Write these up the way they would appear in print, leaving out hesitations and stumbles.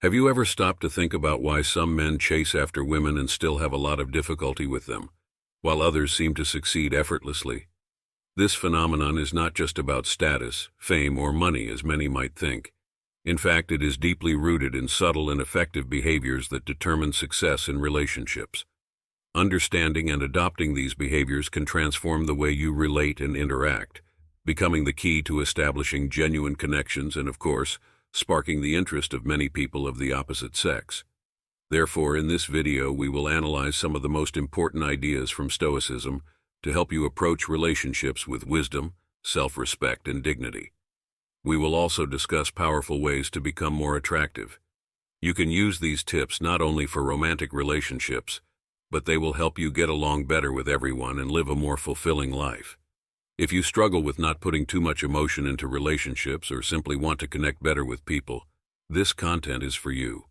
Have you ever stopped to think about why some men chase after women and still have a lot of difficulty with them, while others seem to succeed effortlessly? This phenomenon is not just about status, fame, or money, as many might think. In fact, it is deeply rooted in subtle and effective behaviors that determine success in relationships. Understanding and adopting these behaviors can transform the way you relate and interact, becoming the key to establishing genuine connections and, of course, sparking the interest of many people of the opposite sex. Therefore, in this video, we will analyze some of the most important ideas from Stoicism to help you approach relationships with wisdom, self-respect, and dignity. We will also discuss powerful ways to become more attractive. You can use these tips not only for romantic relationships, but they will help you get along better with everyone and live a more fulfilling life. If you struggle with not putting too much emotion into relationships or simply want to connect better with people, this content is for you.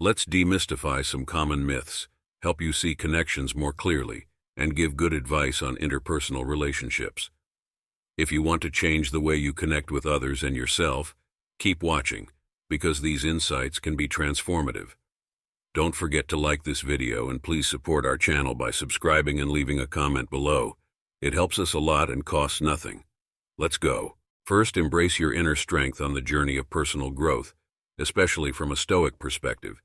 Let's demystify some common myths, help you see connections more clearly, and give good advice on interpersonal relationships. If you want to change the way you connect with others and yourself, keep watching, because these insights can be transformative. Don't forget to like this video and please support our channel by subscribing and leaving a comment below. It helps us a lot and costs nothing. Let's go. First, embrace your inner strength on the journey of personal growth, especially from a Stoic perspective.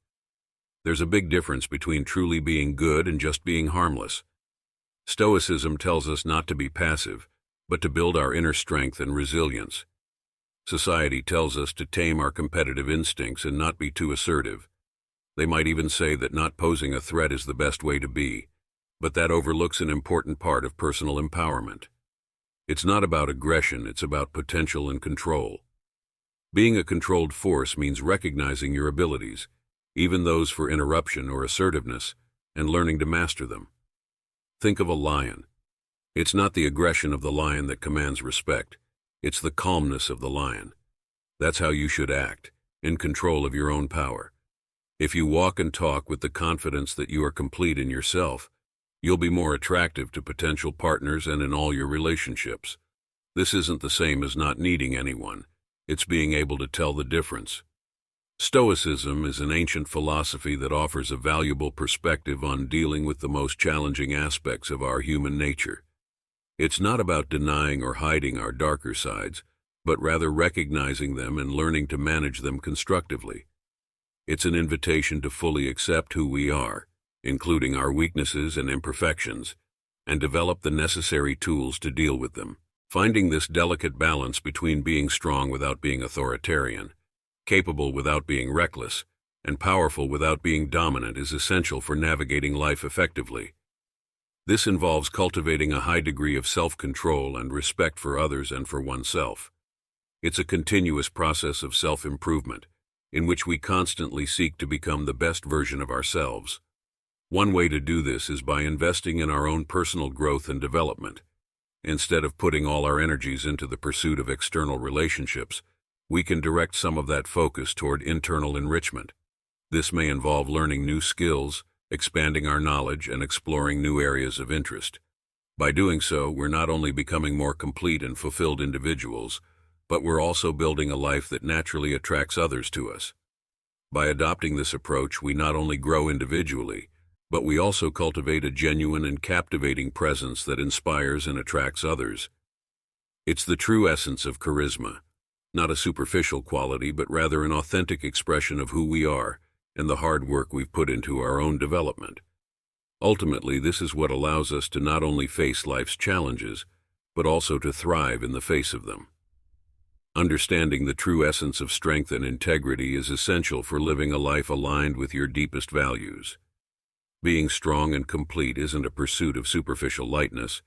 There's a big difference between truly being good and just being harmless. Stoicism tells us not to be passive, but to build our inner strength and resilience. Society tells us to tame our competitive instincts and not be too assertive. They might even say that not posing a threat is the best way to be, but that overlooks an important part of personal empowerment. It's not about aggression, it's about potential and control. Being a controlled force means recognizing your abilities, even those for interruption or assertiveness, and learning to master them. Think of a lion. It's not the aggression of the lion that commands respect, it's the calmness of the lion. That's how you should act, in control of your own power. If you walk and talk with the confidence that you are complete in yourself, you'll be more attractive to potential partners and in all your relationships. This isn't the same as not needing anyone. It's being able to tell the difference. Stoicism is an ancient philosophy that offers a valuable perspective on dealing with the most challenging aspects of our human nature. It's not about denying or hiding our darker sides, but rather recognizing them and learning to manage them constructively. It's an invitation to fully accept who we are, including our weaknesses and imperfections, and develop the necessary tools to deal with them. Finding this delicate balance between being strong without being authoritarian, capable without being reckless, and powerful without being dominant is essential for navigating life effectively. This involves cultivating a high degree of self-control and respect for others and for oneself. It's a continuous process of self-improvement, in which we constantly seek to become the best version of ourselves. One way to do this is by investing in our own personal growth and development. Instead of putting all our energies into the pursuit of external relationships, we can direct some of that focus toward internal enrichment. This may involve learning new skills, expanding our knowledge, and exploring new areas of interest. By doing so, we're not only becoming more complete and fulfilled individuals, but we're also building a life that naturally attracts others to us. By adopting this approach, we not only grow individually, but we also cultivate a genuine and captivating presence that inspires and attracts others. It's the true essence of charisma, not a superficial quality, but rather an authentic expression of who we are and the hard work we've put into our own development. Ultimately, this is what allows us to not only face life's challenges, but also to thrive in the face of them. Understanding the true essence of strength and integrity is essential for living a life aligned with your deepest values. Being strong and complete isn't a pursuit of superficial lightness,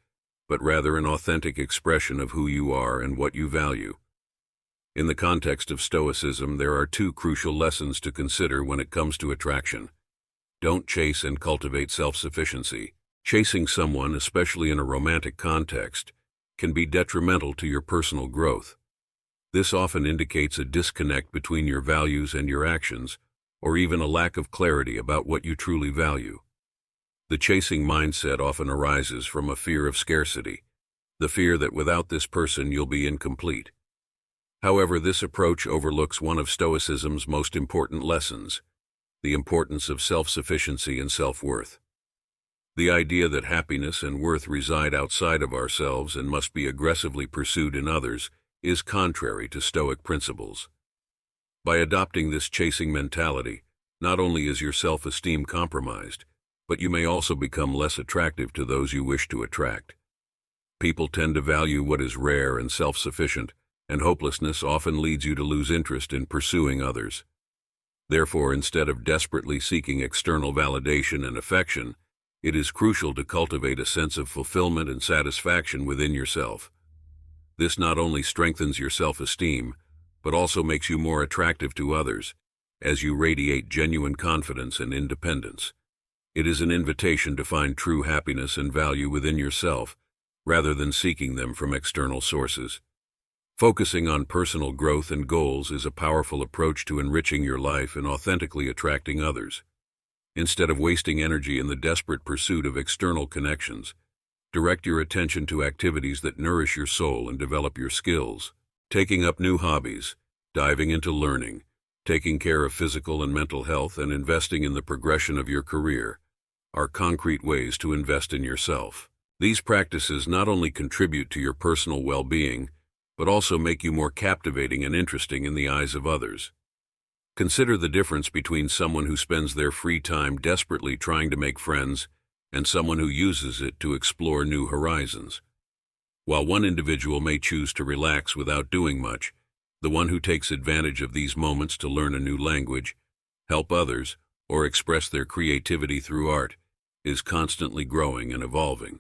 but rather an authentic expression of who you are and what you value. In the context of Stoicism, there are two crucial lessons to consider when it comes to attraction. Don't chase and cultivate self-sufficiency. Chasing someone, especially in a romantic context, can be detrimental to your personal growth. This often indicates a disconnect between your values and your actions, or even a lack of clarity about what you truly value. The chasing mindset often arises from a fear of scarcity, the fear that without this person you'll be incomplete. However, this approach overlooks one of Stoicism's most important lessons: the importance of self-sufficiency and self-worth. The idea that happiness and worth reside outside of ourselves and must be aggressively pursued in others is contrary to Stoic principles. By adopting this chasing mentality, not only is your self-esteem compromised, but you may also become less attractive to those you wish to attract. People tend to value what is rare and self-sufficient, and hopelessness often leads you to lose interest in pursuing others. Therefore, instead of desperately seeking external validation and affection, it is crucial to cultivate a sense of fulfillment and satisfaction within yourself. This not only strengthens your self-esteem, but also makes you more attractive to others, as you radiate genuine confidence and independence. It is an invitation to find true happiness and value within yourself, rather than seeking them from external sources. Focusing on personal growth and goals is a powerful approach to enriching your life and authentically attracting others. Instead of wasting energy in the desperate pursuit of external connections, direct your attention to activities that nourish your soul and develop your skills. Taking up new hobbies, diving into learning, taking care of physical and mental health, and investing in the progression of your career are concrete ways to invest in yourself. These practices not only contribute to your personal well-being, but also make you more captivating and interesting in the eyes of others. Consider the difference between someone who spends their free time desperately trying to make friends and someone who uses it to explore new horizons. While one individual may choose to relax without doing much, the one who takes advantage of these moments to learn a new language, help others, or express their creativity through art is constantly growing and evolving.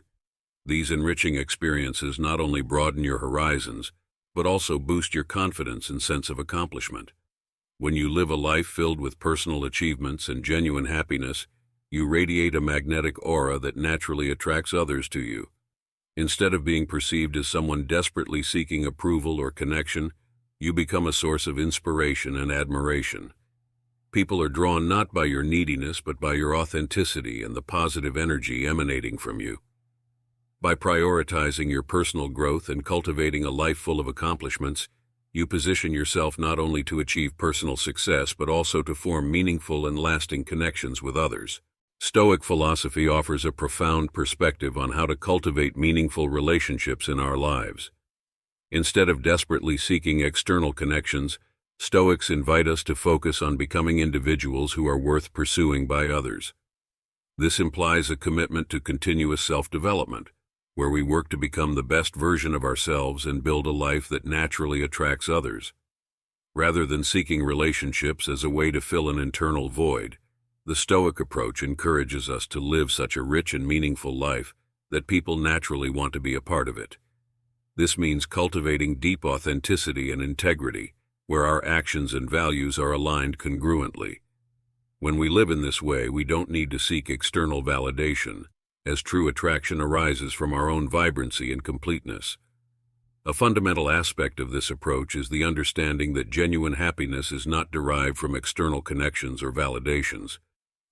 These enriching experiences not only broaden your horizons, but also boost your confidence and sense of accomplishment. When you live a life filled with personal achievements and genuine happiness, you radiate a magnetic aura that naturally attracts others to you. Instead of being perceived as someone desperately seeking approval or connection, you become a source of inspiration and admiration. People are drawn not by your neediness but by your authenticity and the positive energy emanating from you. By prioritizing your personal growth and cultivating a life full of accomplishments, you position yourself not only to achieve personal success but also to form meaningful and lasting connections with others. Stoic philosophy offers a profound perspective on how to cultivate meaningful relationships in our lives. Instead of desperately seeking external connections, Stoics invite us to focus on becoming individuals who are worth pursuing by others. This implies a commitment to continuous self-development, where we work to become the best version of ourselves and build a life that naturally attracts others. Rather than seeking relationships as a way to fill an internal void, the Stoic approach encourages us to live such a rich and meaningful life that people naturally want to be a part of it. This means cultivating deep authenticity and integrity, where our actions and values are aligned congruently. When we live in this way, we don't need to seek external validation, as true attraction arises from our own vibrancy and completeness. A fundamental aspect of this approach is the understanding that genuine happiness is not derived from external connections or validations,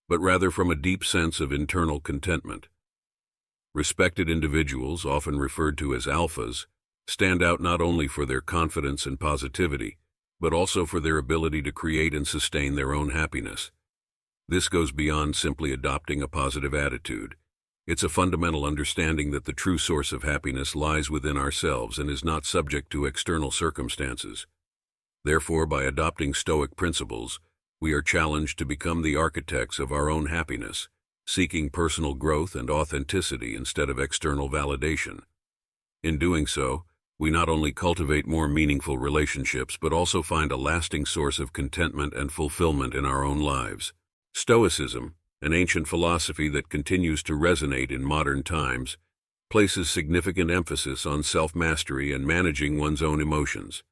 but rather from a deep sense of internal contentment. Respected individuals, often referred to as alphas, stand out not only for their confidence and positivity, but also for their ability to create and sustain their own happiness. This goes beyond simply adopting a positive attitude. It's a fundamental understanding that the true source of happiness lies within ourselves and is not subject to external circumstances. Therefore, by adopting Stoic principles, we are challenged to become the architects of our own happiness, seeking personal growth and authenticity instead of external validation. In doing so, we not only cultivate more meaningful relationships but also find a lasting source of contentment and fulfillment in our own lives. Stoicism, an ancient philosophy that continues to resonate in modern times, places significant emphasis on self-mastery and managing one's own emotions.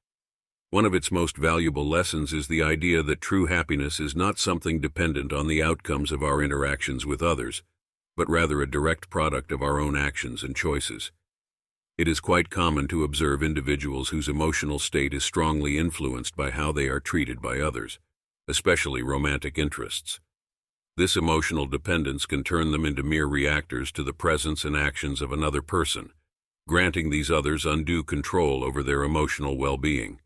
One of its most valuable lessons is the idea that true happiness is not something dependent on the outcomes of our interactions with others, but rather a direct product of our own actions and choices. It is quite common to observe individuals whose emotional state is strongly influenced by how they are treated by others, especially romantic interests. This emotional dependence can turn them into mere reactors to the presence and actions of another person, granting these others undue control over their emotional well-being.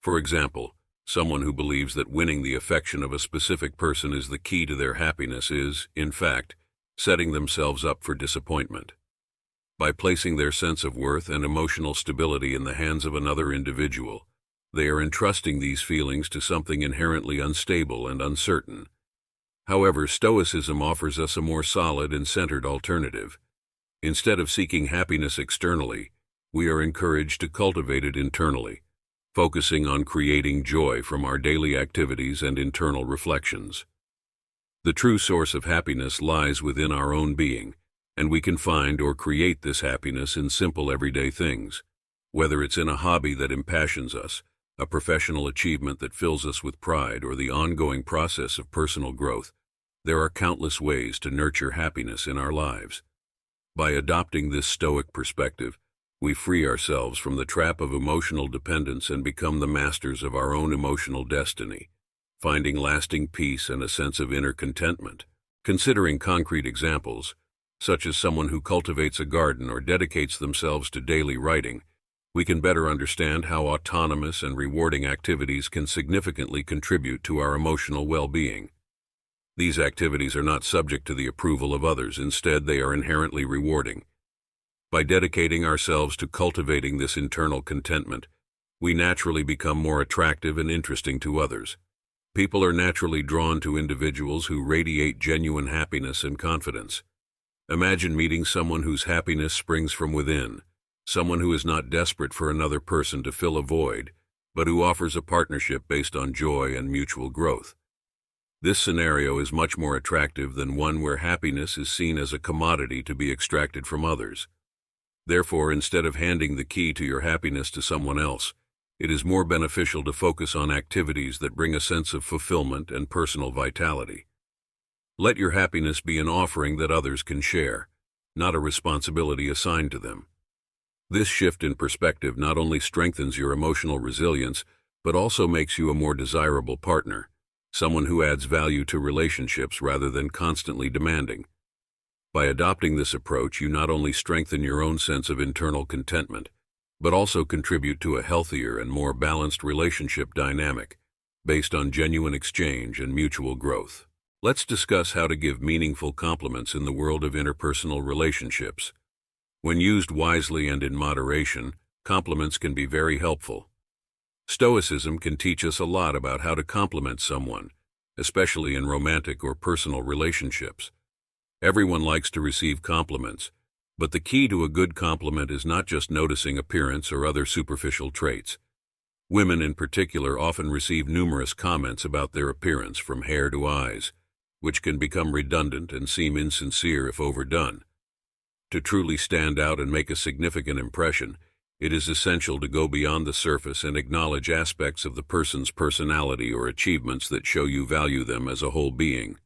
For example, someone who believes that winning the affection of a specific person is the key to their happiness is, in fact, setting themselves up for disappointment. By placing their sense of worth and emotional stability in the hands of another individual, they are entrusting these feelings to something inherently unstable and uncertain. However, Stoicism offers us a more solid and centered alternative. Instead of seeking happiness externally, we are encouraged to cultivate it internally, focusing on creating joy from our daily activities and internal reflections. The true source of happiness lies within our own being, and we can find or create this happiness in simple everyday things. Whether it's in a hobby that impassions us, a professional achievement that fills us with pride, or the ongoing process of personal growth, there are countless ways to nurture happiness in our lives. By adopting this Stoic perspective, we free ourselves from the trap of emotional dependence and become the masters of our own emotional destiny, finding lasting peace and a sense of inner contentment. Considering concrete examples, such as someone who cultivates a garden or dedicates themselves to daily writing, we can better understand how autonomous and rewarding activities can significantly contribute to our emotional well-being. These activities are not subject to the approval of others; instead, they are inherently rewarding. By dedicating ourselves to cultivating this internal contentment, we naturally become more attractive and interesting to others. People are naturally drawn to individuals who radiate genuine happiness and confidence. Imagine meeting someone whose happiness springs from within, someone who is not desperate for another person to fill a void, but who offers a partnership based on joy and mutual growth. This scenario is much more attractive than one where happiness is seen as a commodity to be extracted from others. Therefore, instead of handing the key to your happiness to someone else, it is more beneficial to focus on activities that bring a sense of fulfillment and personal vitality. Let your happiness be an offering that others can share, not a responsibility assigned to them. This shift in perspective not only strengthens your emotional resilience, but also makes you a more desirable partner, someone who adds value to relationships rather than constantly demanding. By adopting this approach, you not only strengthen your own sense of internal contentment, but also contribute to a healthier and more balanced relationship dynamic, based on genuine exchange and mutual growth. Let's discuss how to give meaningful compliments in the world of interpersonal relationships. When used wisely and in moderation, compliments can be very helpful. Stoicism can teach us a lot about how to compliment someone, especially in romantic or personal relationships. Everyone likes to receive compliments, but the key to a good compliment is not just noticing appearance or other superficial traits. Women in particular often receive numerous comments about their appearance, from hair to eyes, which can become redundant and seem insincere if overdone. To truly stand out and make a significant impression, it is essential to go beyond the surface and acknowledge aspects of the person's personality or achievements that show you value them as a whole being.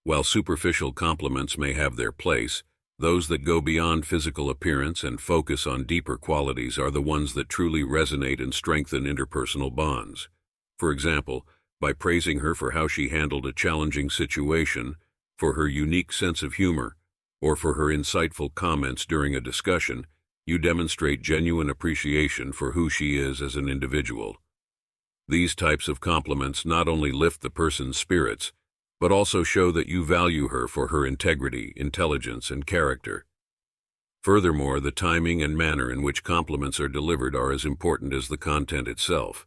While superficial compliments may have their place, those that go beyond physical appearance and focus on deeper qualities are the ones that truly resonate and strengthen interpersonal bonds. For example, by praising her for how she handled a challenging situation, for her unique sense of humor, or for her insightful comments during a discussion, you demonstrate genuine appreciation for who she is as an individual. These types of compliments not only lift the person's spirits, but also show that you value her for her integrity, intelligence, and character. Furthermore, the timing and manner in which compliments are delivered are as important as the content itself.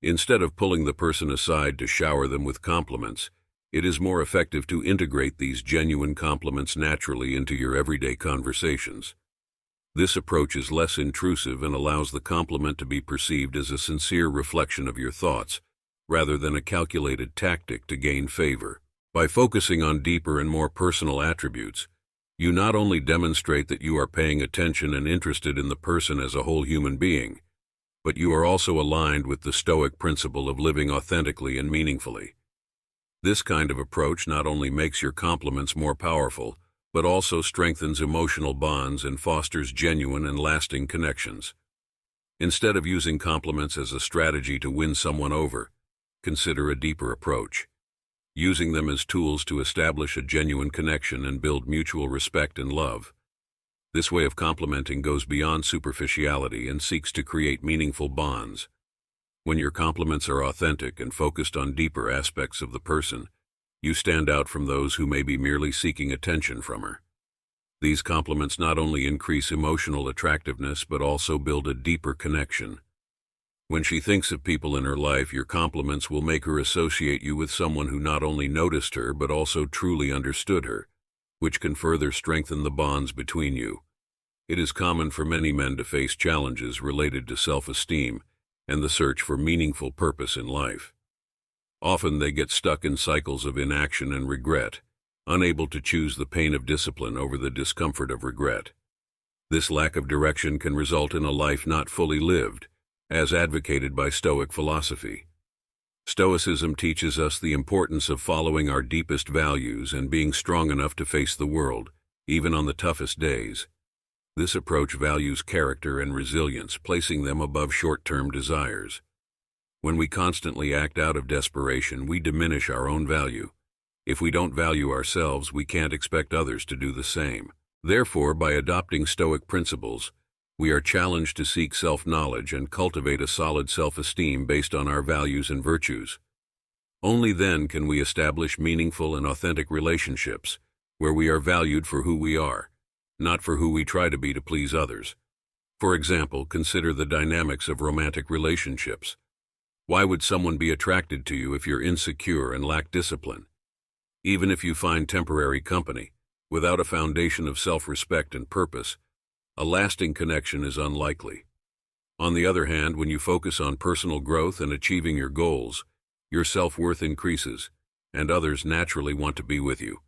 Instead of pulling the person aside to shower them with compliments, it is more effective to integrate these genuine compliments naturally into your everyday conversations. This approach is less intrusive and allows the compliment to be perceived as a sincere reflection of your thoughts, rather than a calculated tactic to gain favor. By focusing on deeper and more personal attributes, you not only demonstrate that you are paying attention and interested in the person as a whole human being, but you are also aligned with the Stoic principle of living authentically and meaningfully. This kind of approach not only makes your compliments more powerful, but also strengthens emotional bonds and fosters genuine and lasting connections. Instead of using compliments as a strategy to win someone over, consider a deeper approach, using them as tools to establish a genuine connection and build mutual respect and love. This way of complimenting goes beyond superficiality and seeks to create meaningful bonds. When your compliments are authentic and focused on deeper aspects of the person, you stand out from those who may be merely seeking attention from her. These compliments not only increase emotional attractiveness but also build a deeper connection. When she thinks of people in her life, your compliments will make her associate you with someone who not only noticed her but also truly understood her, which can further strengthen the bonds between you. It is common for many men to face challenges related to self-esteem and the search for meaningful purpose in life. Often they get stuck in cycles of inaction and regret, unable to choose the pain of discipline over the discomfort of regret. This lack of direction can result in a life not fully lived, as advocated by Stoic philosophy. Stoicism teaches us the importance of following our deepest values and being strong enough to face the world, even on the toughest days. This approach values character and resilience, placing them above short-term desires. When we constantly act out of desperation, we diminish our own value. If we don't value ourselves, we can't expect others to do the same. Therefore, by adopting Stoic principles, we are challenged to seek self-knowledge and cultivate a solid self-esteem based on our values and virtues. Only then can we establish meaningful and authentic relationships, where we are valued for who we are, not for who we try to be to please others. For example, consider the dynamics of romantic relationships. Why would someone be attracted to you if you're insecure and lack discipline? Even if you find temporary company, without a foundation of self-respect and purpose, a lasting connection is unlikely. On the other hand, when you focus on personal growth and achieving your goals, your self-worth increases, and others naturally want to be with you.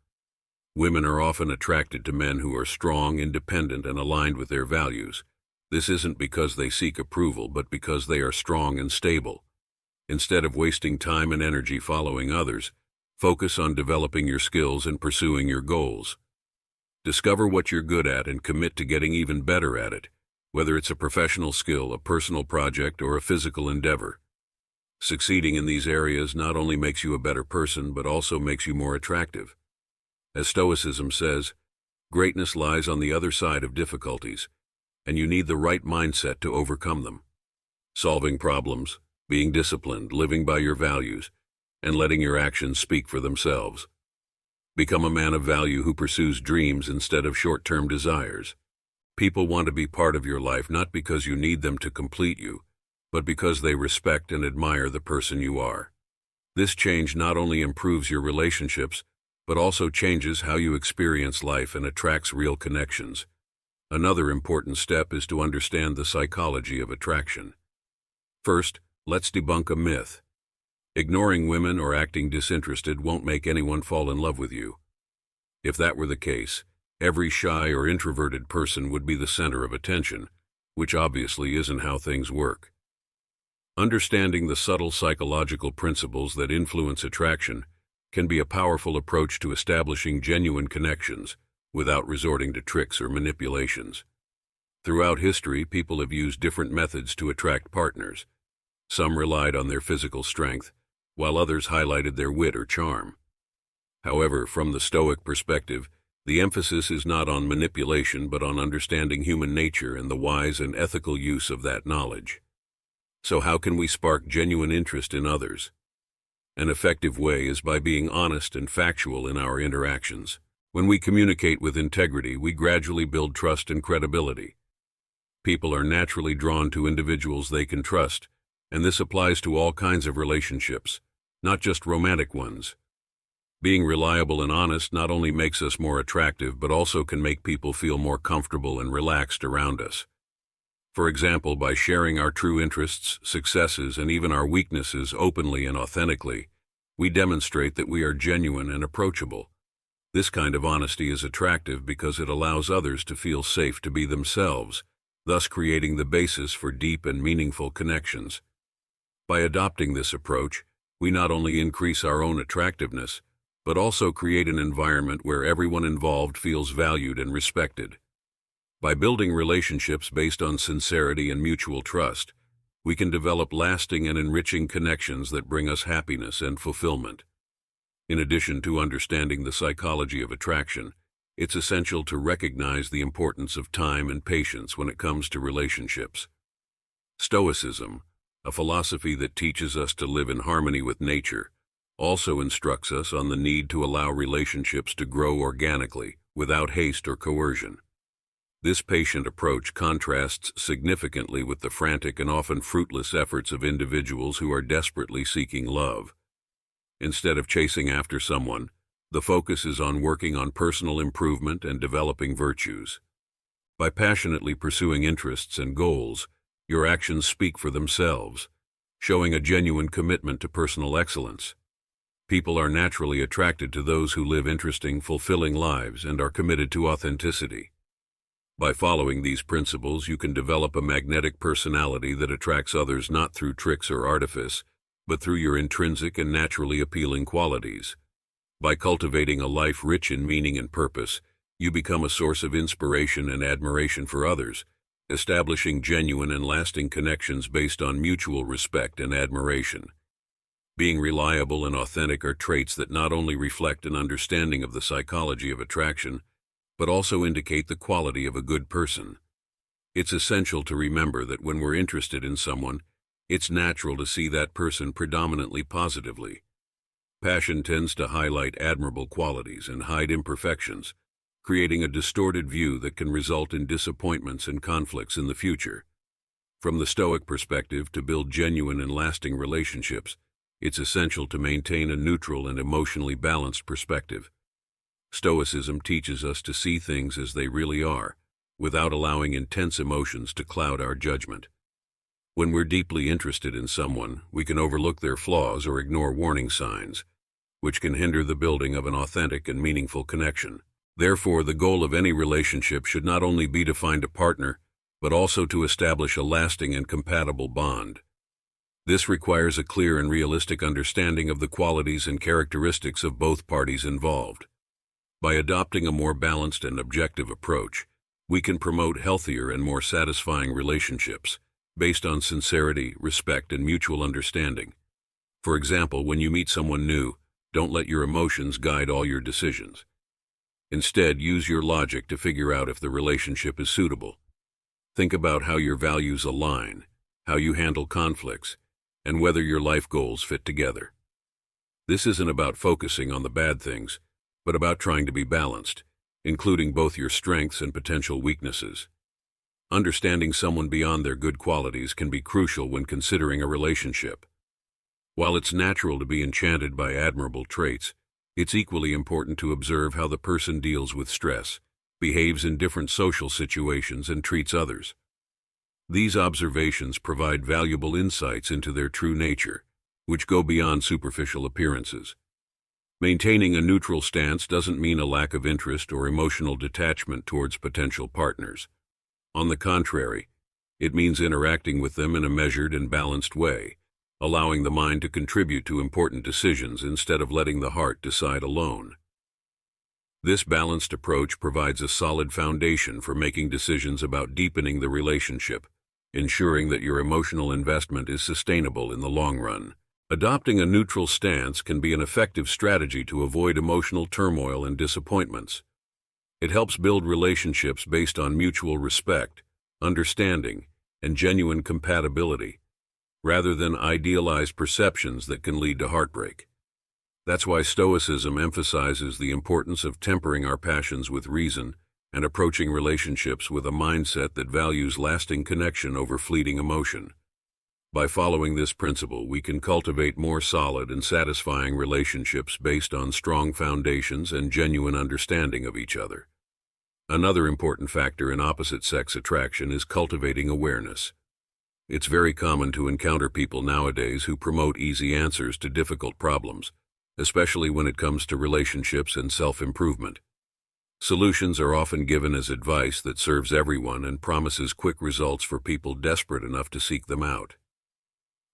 Women are often attracted to men who are strong, independent, and aligned with their values. This isn't because they seek approval, but because they are strong and stable. Instead of wasting time and energy following others, focus on developing your skills and pursuing your goals. Discover what you're good at and commit to getting even better at it, whether it's a professional skill, a personal project, or a physical endeavor. Succeeding in these areas not only makes you a better person, but also makes you more attractive. As Stoicism says, greatness lies on the other side of difficulties, and you need the right mindset to overcome them. Solving problems, being disciplined, living by your values, and letting your actions speak for themselves. Become a man of value who pursues dreams instead of short-term desires. People want to be part of your life not because you need them to complete you, but because they respect and admire the person you are. This change not only improves your relationships, but also changes how you experience life and attracts real connections. Another important step is to understand the psychology of attraction. First, let's debunk a myth. Ignoring women or acting disinterested won't make anyone fall in love with you. If that were the case, every shy or introverted person would be the center of attention, which obviously isn't how things work. Understanding the subtle psychological principles that influence attraction can be a powerful approach to establishing genuine connections without resorting to tricks or manipulations. Throughout history, people have used different methods to attract partners. Some relied on their physical strength, while others highlighted their wit or charm. However, from the Stoic perspective, the emphasis is not on manipulation but on understanding human nature and the wise and ethical use of that knowledge. So how can we spark genuine interest in others? An effective way is by being honest and factual in our interactions. When we communicate with integrity, we gradually build trust and credibility. People are naturally drawn to individuals they can trust, and this applies to all kinds of relationships, not just romantic ones. Being reliable and honest not only makes us more attractive, but also can make people feel more comfortable and relaxed around us. For example, by sharing our true interests, successes, and even our weaknesses openly and authentically, we demonstrate that we are genuine and approachable. This kind of honesty is attractive because it allows others to feel safe to be themselves, thus creating the basis for deep and meaningful connections. By adopting this approach, we not only increase our own attractiveness, but also create an environment where everyone involved feels valued and respected. By building relationships based on sincerity and mutual trust, we can develop lasting and enriching connections that bring us happiness and fulfillment. In addition to understanding the psychology of attraction, it's essential to recognize the importance of time and patience when it comes to relationships. Stoicism, a philosophy that teaches us to live in harmony with nature, also instructs us on the need to allow relationships to grow organically, without haste or coercion. This patient approach contrasts significantly with the frantic and often fruitless efforts of individuals who are desperately seeking love. Instead of chasing after someone, the focus is on working on personal improvement and developing virtues. By passionately pursuing interests and goals, your actions speak for themselves, showing a genuine commitment to personal excellence. People are naturally attracted to those who live interesting, fulfilling lives and are committed to authenticity. By following these principles, you can develop a magnetic personality that attracts others not through tricks or artifice, but through your intrinsic and naturally appealing qualities. By cultivating a life rich in meaning and purpose, you become a source of inspiration and admiration for others, establishing genuine and lasting connections based on mutual respect and admiration. Being reliable and authentic are traits that not only reflect an understanding of the psychology of attraction, but also indicate the quality of a good person. It's essential to remember that when we're interested in someone, it's natural to see that person predominantly positively. Passion tends to highlight admirable qualities and hide imperfections, creating a distorted view that can result in disappointments and conflicts in the future. From the Stoic perspective, to build genuine and lasting relationships, it's essential to maintain a neutral and emotionally balanced perspective. Stoicism teaches us to see things as they really are, without allowing intense emotions to cloud our judgment. When we're deeply interested in someone, we can overlook their flaws or ignore warning signs, which can hinder the building of an authentic and meaningful connection. Therefore, the goal of any relationship should not only be to find a partner, but also to establish a lasting and compatible bond. This requires a clear and realistic understanding of the qualities and characteristics of both parties involved. By adopting a more balanced and objective approach, we can promote healthier and more satisfying relationships, based on sincerity, respect, and mutual understanding. For example, when you meet someone new, don't let your emotions guide all your decisions. Instead, use your logic to figure out if the relationship is suitable. Think about how your values align, how you handle conflicts, and whether your life goals fit together. This isn't about focusing on the bad things, but about trying to be balanced, including both your strengths and potential weaknesses. Understanding someone beyond their good qualities can be crucial when considering a relationship. While it's natural to be enchanted by admirable traits, it's equally important to observe how the person deals with stress, behaves in different social situations, and treats others. These observations provide valuable insights into their true nature, which go beyond superficial appearances. Maintaining a neutral stance doesn't mean a lack of interest or emotional detachment towards potential partners. On the contrary, it means interacting with them in a measured and balanced way, allowing the mind to contribute to important decisions instead of letting the heart decide alone. This balanced approach provides a solid foundation for making decisions about deepening the relationship, ensuring that your emotional investment is sustainable in the long run. Adopting a neutral stance can be an effective strategy to avoid emotional turmoil and disappointments. It helps build relationships based on mutual respect, understanding, and genuine compatibility, rather than idealized perceptions that can lead to heartbreak. That's why Stoicism emphasizes the importance of tempering our passions with reason and approaching relationships with a mindset that values lasting connection over fleeting emotion. By following this principle, we can cultivate more solid and satisfying relationships based on strong foundations and genuine understanding of each other. Another important factor in opposite-sex attraction is cultivating awareness. It's very common to encounter people nowadays who promote easy answers to difficult problems, especially when it comes to relationships and self-improvement. Solutions are often given as advice that serves everyone and promises quick results for people desperate enough to seek them out.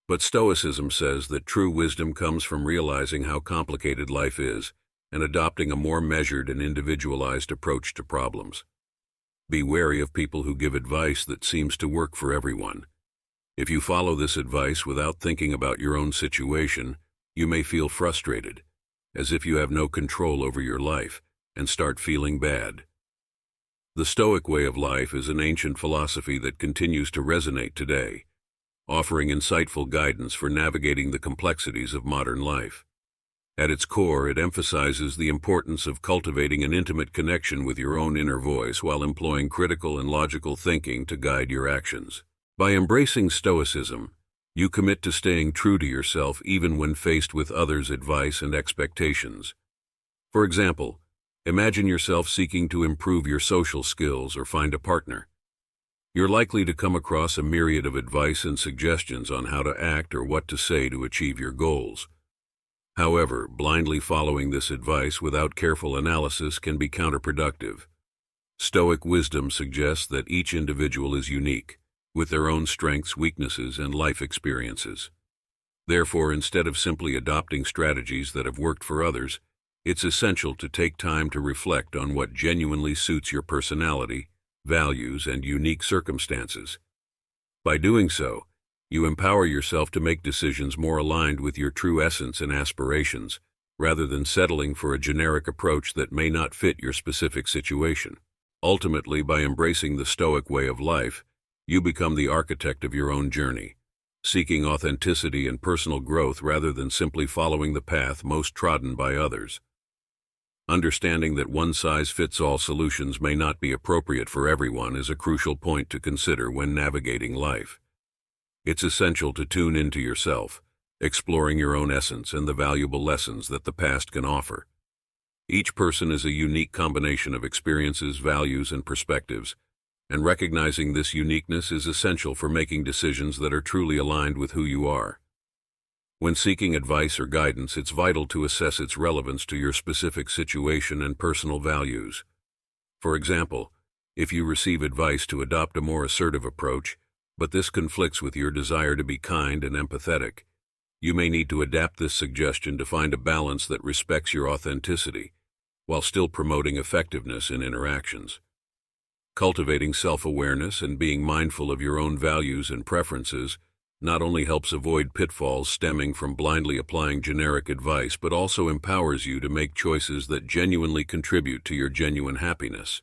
But Stoicism says that true wisdom comes from realizing how complicated life is and adopting a more measured and individualized approach to problems. Be wary of people who give advice that seems to work for everyone. If you follow this advice without thinking about your own situation, you may feel frustrated, as if you have no control over your life, and start feeling bad. The Stoic way of life is an ancient philosophy that continues to resonate today, offering insightful guidance for navigating the complexities of modern life. At its core, it emphasizes the importance of cultivating an intimate connection with your own inner voice while employing critical and logical thinking to guide your actions. By embracing Stoicism, you commit to staying true to yourself even when faced with others' advice and expectations. For example, imagine yourself seeking to improve your social skills or find a partner. You're likely to come across a myriad of advice and suggestions on how to act or what to say to achieve your goals. However, blindly following this advice without careful analysis can be counterproductive. Stoic wisdom suggests that each individual is unique, with their own strengths, weaknesses, and life experiences. Therefore, instead of simply adopting strategies that have worked for others, it's essential to take time to reflect on what genuinely suits your personality, values, and unique circumstances. By doing so, you empower yourself to make decisions more aligned with your true essence and aspirations, rather than settling for a generic approach that may not fit your specific situation. Ultimately, by embracing the Stoic way of life, you become the architect of your own journey, seeking authenticity and personal growth rather than simply following the path most trodden by others. Understanding that one-size-fits-all solutions may not be appropriate for everyone is a crucial point to consider when navigating life. It's essential to tune into yourself, exploring your own essence and the valuable lessons that the past can offer. Each person is a unique combination of experiences, values, and perspectives, and recognizing this uniqueness is essential for making decisions that are truly aligned with who you are. When seeking advice or guidance, it's vital to assess its relevance to your specific situation and personal values. For example, if you receive advice to adopt a more assertive approach, but this conflicts with your desire to be kind and empathetic, you may need to adapt this suggestion to find a balance that respects your authenticity, while still promoting effectiveness in interactions. Cultivating self-awareness and being mindful of your own values and preferences not only helps avoid pitfalls stemming from blindly applying generic advice, but also empowers you to make choices that genuinely contribute to your genuine happiness.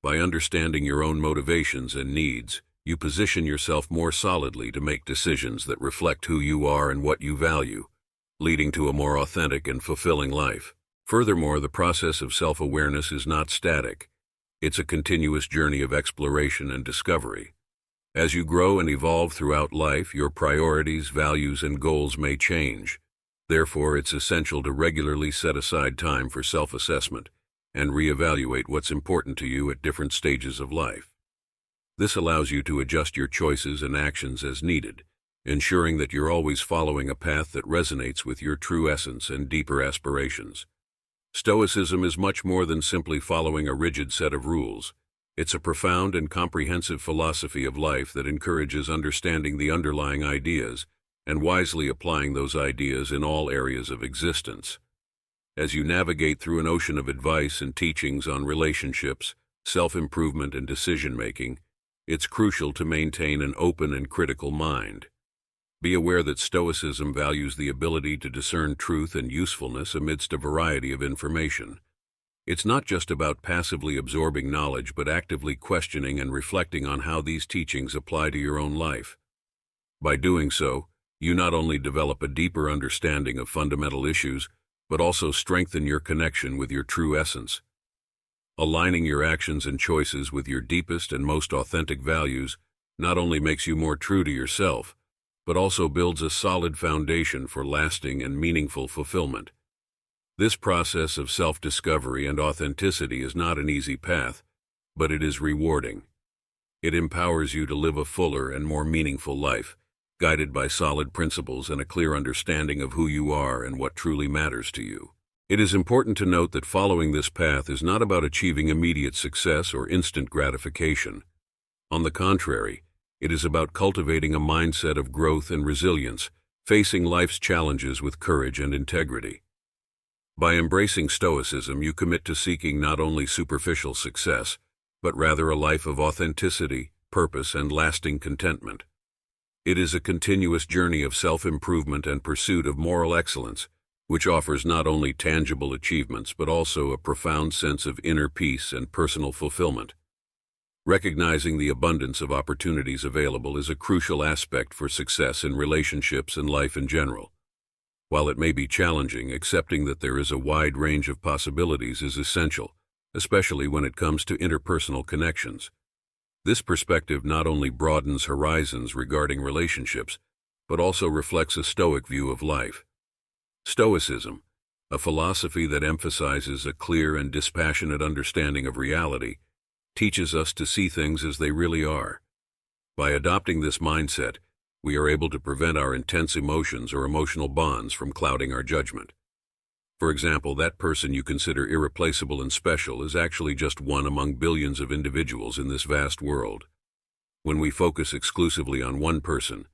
By understanding your own motivations and needs, you position yourself more solidly to make decisions that reflect who you are and what you value, leading to a more authentic and fulfilling life. Furthermore, the process of self-awareness is not static. It's a continuous journey of exploration and discovery. As you grow and evolve throughout life, your priorities, values, and goals may change. Therefore, it's essential to regularly set aside time for self-assessment and reevaluate what's important to you at different stages of life. This allows you to adjust your choices and actions as needed, ensuring that you're always following a path that resonates with your true essence and deeper aspirations. Stoicism is much more than simply following a rigid set of rules. It's a profound and comprehensive philosophy of life that encourages understanding the underlying ideas and wisely applying those ideas in all areas of existence. As you navigate through an ocean of advice and teachings on relationships, self-improvement, and decision-making, it's crucial to maintain an open and critical mind. Be aware that Stoicism values the ability to discern truth and usefulness amidst a variety of information. It's not just about passively absorbing knowledge, but actively questioning and reflecting on how these teachings apply to your own life. By doing so, you not only develop a deeper understanding of fundamental issues, but also strengthen your connection with your true essence. Aligning your actions and choices with your deepest and most authentic values not only makes you more true to yourself, but also builds a solid foundation for lasting and meaningful fulfillment. This process of self-discovery and authenticity is not an easy path, but it is rewarding. It empowers you to live a fuller and more meaningful life, guided by solid principles and a clear understanding of who you are and what truly matters to you. It is important to note that following this path is not about achieving immediate success or instant gratification. On the contrary, it is about cultivating a mindset of growth and resilience, facing life's challenges with courage and integrity. By embracing Stoicism, you commit to seeking not only superficial success, but rather a life of authenticity, purpose, and lasting contentment. It is a continuous journey of self-improvement and pursuit of moral excellence, which offers not only tangible achievements but also a profound sense of inner peace and personal fulfillment. Recognizing the abundance of opportunities available is a crucial aspect for success in relationships and life in general. While it may be challenging, accepting that there is a wide range of possibilities is essential, especially when it comes to interpersonal connections. This perspective not only broadens horizons regarding relationships, but also reflects a Stoic view of life. Stoicism, a philosophy that emphasizes a clear and dispassionate understanding of reality, teaches us to see things as they really are. By adopting this mindset, we are able to prevent our intense emotions or emotional bonds from clouding our judgment. For example, that person you consider irreplaceable and special is actually just one among billions of individuals in this vast world. When we focus exclusively on one person,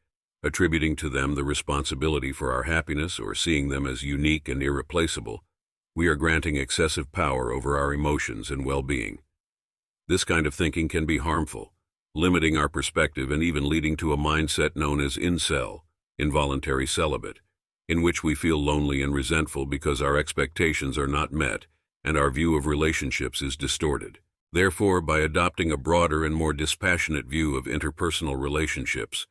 attributing to them the responsibility for our happiness or seeing them as unique and irreplaceable, we are granting excessive power over our emotions and well-being. This kind of thinking can be harmful, limiting our perspective and even leading to a mindset known as incel, involuntary celibate, in which we feel lonely and resentful because our expectations are not met and our view of relationships is distorted. Therefore, by adopting a broader and more dispassionate view of interpersonal relationships,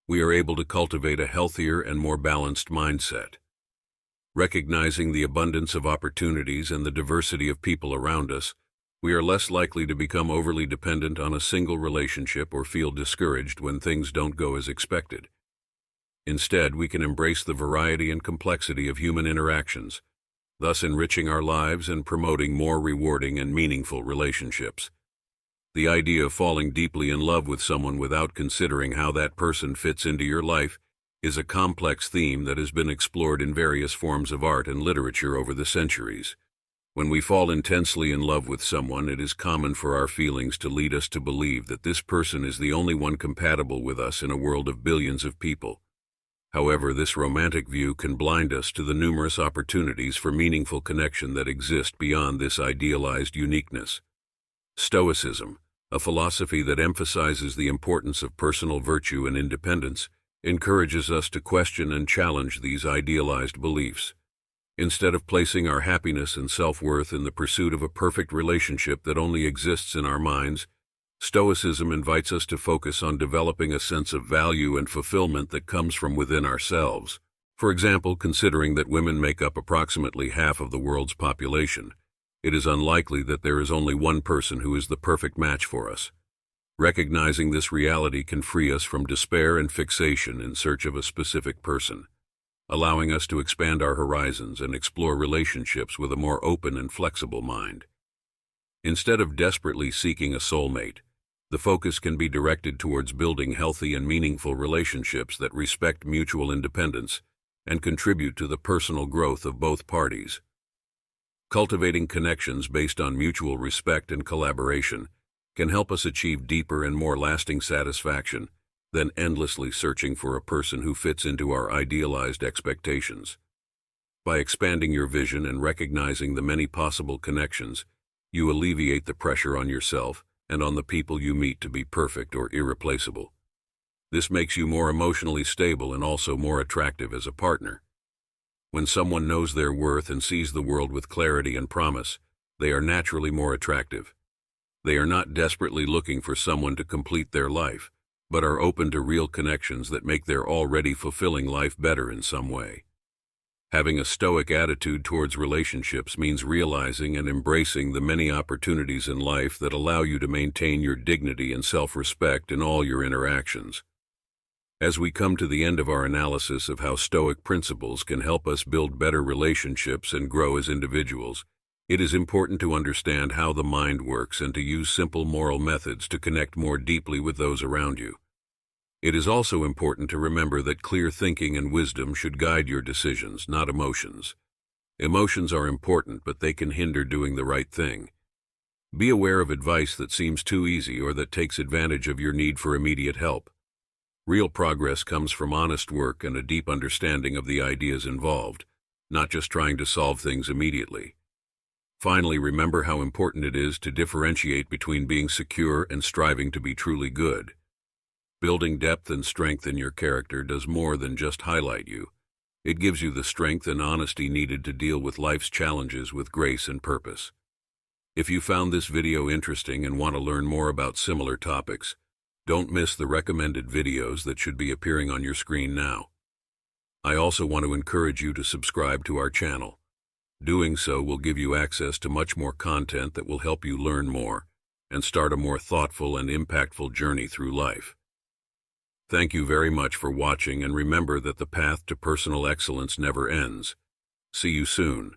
we are able to cultivate a healthier and more balanced mindset. Recognizing the abundance of opportunities and the diversity of people around us, we are less likely to become overly dependent on a single relationship or feel discouraged when things don't go as expected. Instead, we can embrace the variety and complexity of human interactions, thus enriching our lives and promoting more rewarding and meaningful relationships. The idea of falling deeply in love with someone without considering how that person fits into your life is a complex theme that has been explored in various forms of art and literature over the centuries. When we fall intensely in love with someone, it is common for our feelings to lead us to believe that this person is the only one compatible with us in a world of billions of people. However, this romantic view can blind us to the numerous opportunities for meaningful connection that exist beyond this idealized uniqueness. Stoicism, a philosophy that emphasizes the importance of personal virtue and independence, encourages us to question and challenge these idealized beliefs. Instead of placing our happiness and self-worth in the pursuit of a perfect relationship that only exists in our minds, Stoicism invites us to focus on developing a sense of value and fulfillment that comes from within ourselves. For example, considering that women make up approximately half of the world's population, it is unlikely that there is only one person who is the perfect match for us. Recognizing this reality can free us from despair and fixation in search of a specific person, allowing us to expand our horizons and explore relationships with a more open and flexible mind. Instead of desperately seeking a soulmate, the focus can be directed towards building healthy and meaningful relationships that respect mutual independence and contribute to the personal growth of both parties. Cultivating connections based on mutual respect and collaboration can help us achieve deeper and more lasting satisfaction than endlessly searching for a person who fits into our idealized expectations. By expanding your vision and recognizing the many possible connections, you alleviate the pressure on yourself and on the people you meet to be perfect or irreplaceable. This makes you more emotionally stable and also more attractive as a partner. When someone knows their worth and sees the world with clarity and promise, they are naturally more attractive. They are not desperately looking for someone to complete their life, but are open to real connections that make their already fulfilling life better in some way. Having a stoic attitude towards relationships means realizing and embracing the many opportunities in life that allow you to maintain your dignity and self-respect in all your interactions. As we come to the end of our analysis of how Stoic principles can help us build better relationships and grow as individuals, it is important to understand how the mind works and to use simple moral methods to connect more deeply with those around you. It is also important to remember that clear thinking and wisdom should guide your decisions, not emotions. Emotions are important, but they can hinder doing the right thing. Be aware of advice that seems too easy or that takes advantage of your need for immediate help. Real progress comes from honest work and a deep understanding of the ideas involved, not just trying to solve things immediately. Finally, remember how important it is to differentiate between being secure and striving to be truly good. Building depth and strength in your character does more than just highlight you. It gives you the strength and honesty needed to deal with life's challenges with grace and purpose. If you found this video interesting and want to learn more about similar topics, don't miss the recommended videos that should be appearing on your screen now. I also want to encourage you to subscribe to our channel. Doing so will give you access to much more content that will help you learn more and start a more thoughtful and impactful journey through life. Thank you very much for watching, and remember that the path to personal excellence never ends. See you soon.